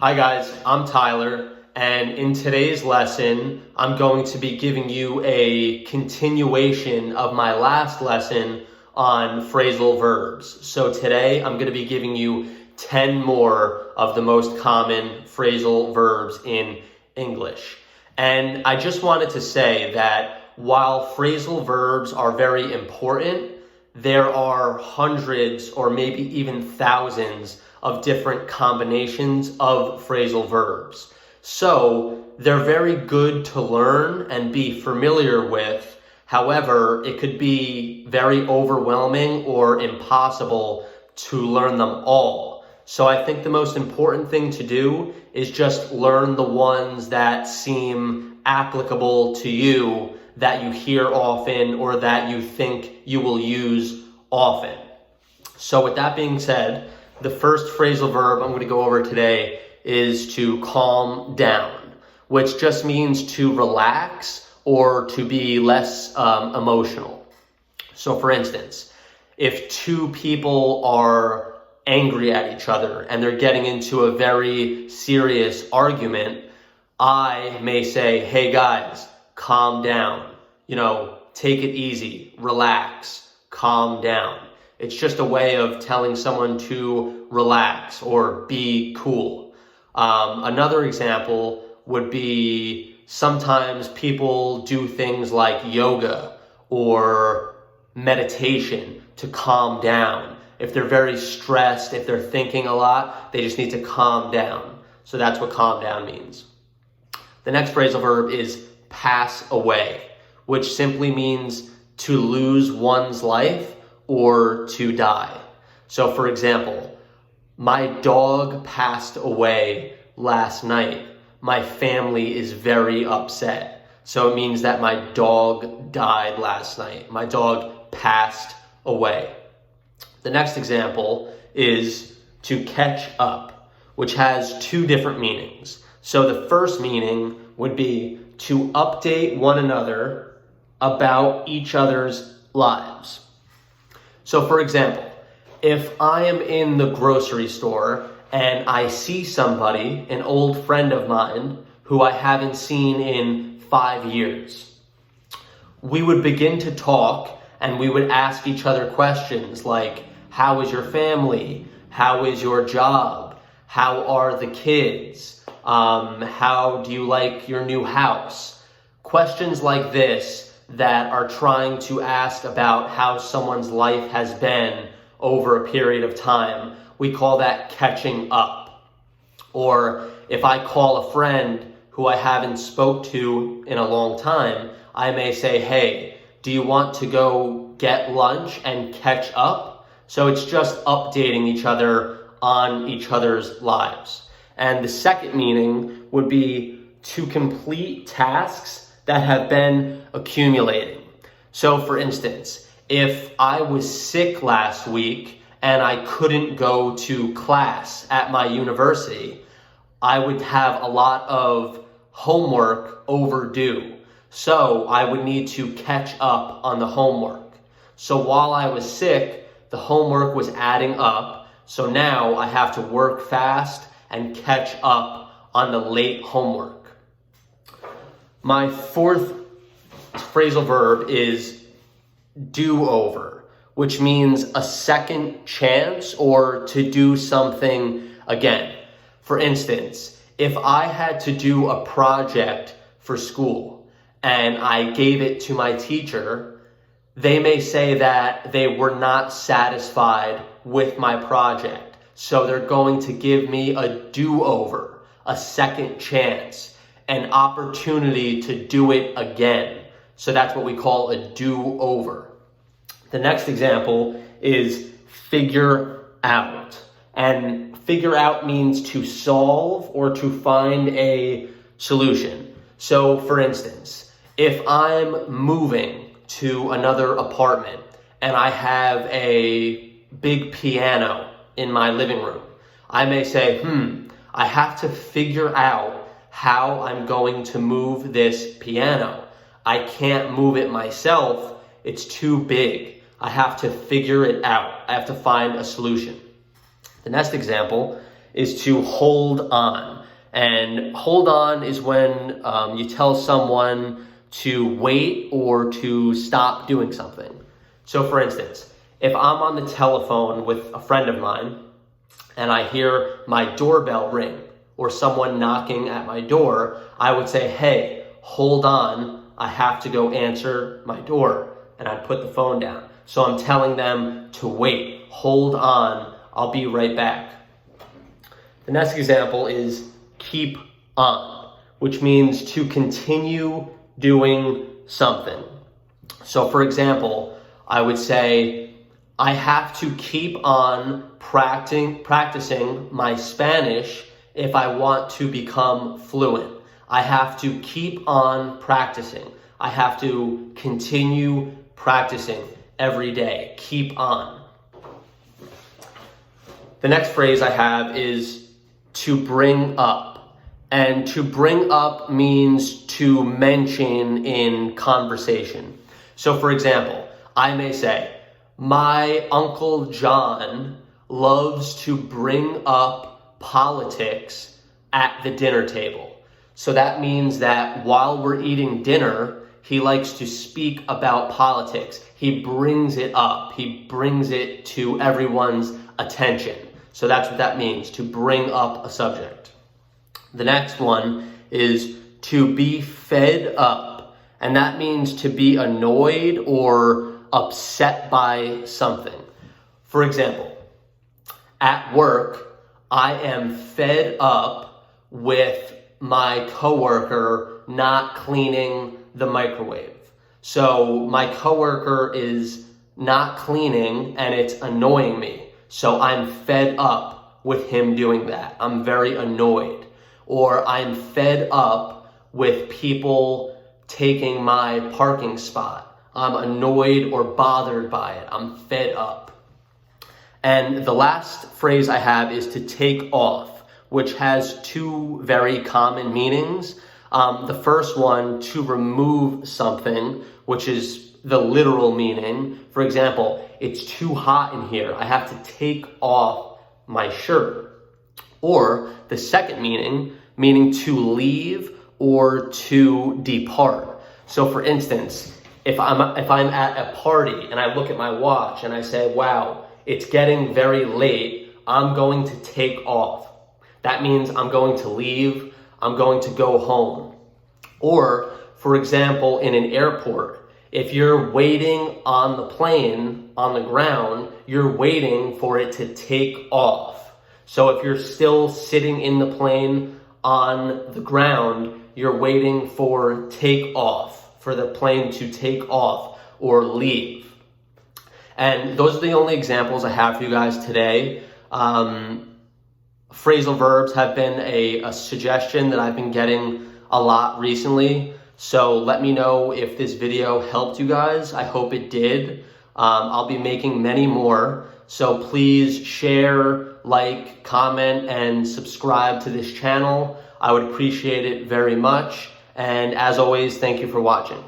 Hi guys, I'm Tyler, and in today's lesson, I'm going to be giving you a continuation of my last lesson on phrasal verbs. So today, I'm going to be giving you 10 more of the most common phrasal verbs in English. And I just wanted to say that while phrasal verbs are very important, there are hundreds or maybe even thousands of different combinations of phrasal verbs. So they're very good to learn and be familiar with. However, it could be very overwhelming or impossible to learn them all. So I think the most important thing to do is just learn the ones that seem applicable to you, that you hear often, or that you think you will use often. So with that being said, the first phrasal verb I'm going to go over today is to calm down, which just means to relax or to be less emotional. So for instance, if two people are angry at each other and they're getting into a very serious argument, I may say, hey guys, calm down. Take it easy, relax, calm down. It's just a way of telling someone to relax or be cool. Another example would be sometimes people do things like yoga or meditation to calm down. If they're very stressed, if they're thinking a lot, they just need to calm down. So that's what calm down means. The next phrasal verb is pass away, which simply means to lose one's life or to die. So for example, my dog passed away last night. My family is very upset. So it means that my dog died last night. My dog passed away. The next example is to catch up, which has two different meanings. So the first meaning would be to update one another about each other's lives. So for example, if I am in the grocery store and I see somebody, an old friend of mine, who I haven't seen in 5 years, we would begin to talk and we would ask each other questions like, how is your family? How is your job? How are the kids? How do you like your new house? Questions like this that are trying to ask about how someone's life has been over a period of time. We call that catching up. Or if I call a friend who I haven't spoke to in a long time, I may say, hey, do you want to go get lunch and catch up? So it's just updating each other on each other's lives. And the second meaning would be to complete tasks that have been accumulating. So for instance, if I was sick last week and I couldn't go to class at my university, I would have a lot of homework overdue. So I would need to catch up on the homework. So while I was sick, the homework was adding up. So now I have to work fast and catch up on the late homework. My fourth phrasal verb is do-over, which means a second chance or to do something again. For instance, if I had to do a project for school and I gave it to my teacher, they may say that they were not satisfied with my project. So they're going to give me a do-over, a second chance, an opportunity to do it again. So that's what we call a do-over. The next example is figure out. And figure out means to solve or to find a solution. So for instance, if I'm moving to another apartment and I have a big piano in my living room, I may say, I have to figure out how I'm going to move this piano. I can't move it myself. It's too big. I have to figure it out. I have to find a solution. The next example is to hold on. And hold on is when you tell someone to wait or to stop doing something. So for instance, if I'm on the telephone with a friend of mine and I hear my doorbell ring or someone knocking at my door, I would say, hey, hold on, I have to go answer my door. And I'd put the phone down. So I'm telling them to wait, hold on, I'll be right back. The next example is keep on, which means to continue doing something. So for example, I would say, I have to keep on practicing my Spanish if I want to become fluent. I have to keep on practicing. I have to continue practicing every day. Keep on. The next phrase I have is to bring up. And to bring up means to mention in conversation. So for example, I may say, my Uncle John loves to bring up politics at the dinner table. So that means that while we're eating dinner, he likes to speak about politics. He brings it up. He brings it to everyone's attention. So that's what that means, to bring up a subject. The next one is to be fed up. And that means to be annoyed or upset by something. For example, at work, I am fed up with my coworker not cleaning the microwave. So my coworker is not cleaning and it's annoying me. So I'm fed up with him doing that. I'm very annoyed. Or I'm fed up with people taking my parking spot. I'm annoyed or bothered by it. I'm fed up. And the last phrase I have is to take off, which has two very common meanings. The first one, to remove something, which is the literal meaning. For example, it's too hot in here. I have to take off my shirt. Or the second meaning to leave or to depart. So for instance, if I'm at a party and I look at my watch and I say, wow, it's getting very late, I'm going to take off. That means I'm going to leave, I'm going to go home. Or, for example, in an airport, if you're waiting on the plane, on the ground, you're waiting for it to take off. So if you're still sitting in the plane on the ground, you're waiting for take off, for the plane to take off or leave. And those are the only examples I have for you guys today. Phrasal verbs have been a suggestion that I've been getting a lot recently. So let me know if this video helped you guys. I hope it did. I'll be making many more. So please share, like, comment, and subscribe to this channel. I would appreciate it very much. And as always, thank you for watching.